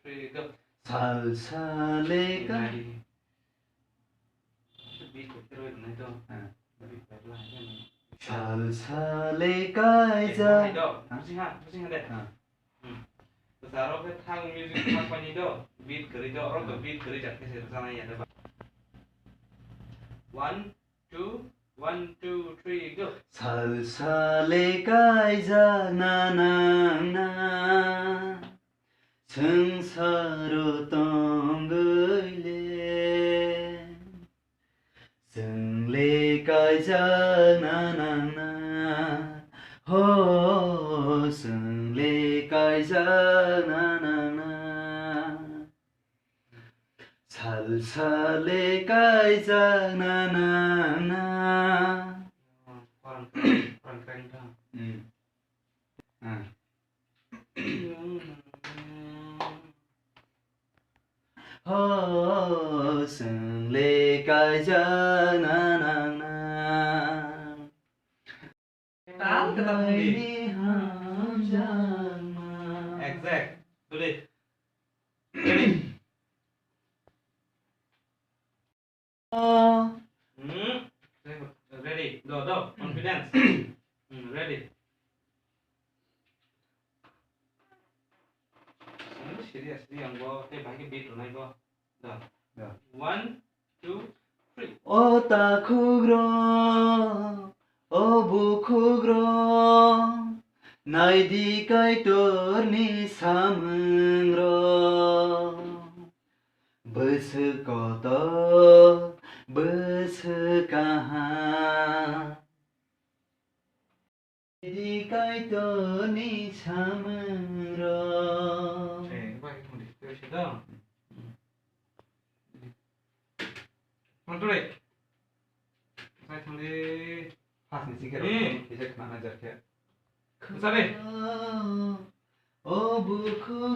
three, go. 살살해가 Beat của cái rồi này đâu. Beat phải lại cái này. 살살해가 이자 Hai đâu. Pusing ha deh. Taruh ke thang music apa ni do? Beat keri do, orang tu beat keri jat ke sana ya ada. 1, 2, 1, 2, 3, go. 살살해가 이자 나나나 성서로 덩글래 승리가 이자 나나나 호 승리가 이자 나나나 살살해가 이자 나나나 Orang keren dah. 승리가 이자 나나나 Tahu kata Budi. 함장마 Exact. Budi. Ready? Ready. Go. Confidence. Ready. Seriously yang go. Bagi beat runai go. Go. 1, 2, 3. 오따쿠그로 오부쿠그로 나이디까이 또니 사문로 버스코도 버스카하 나이디까이 또니 사문로 Bagi kamu di situ dong. Kontrol. Saya tadi pas nih sih kira. Bisa kemana aja kayak. Bisa deh. 오부쿠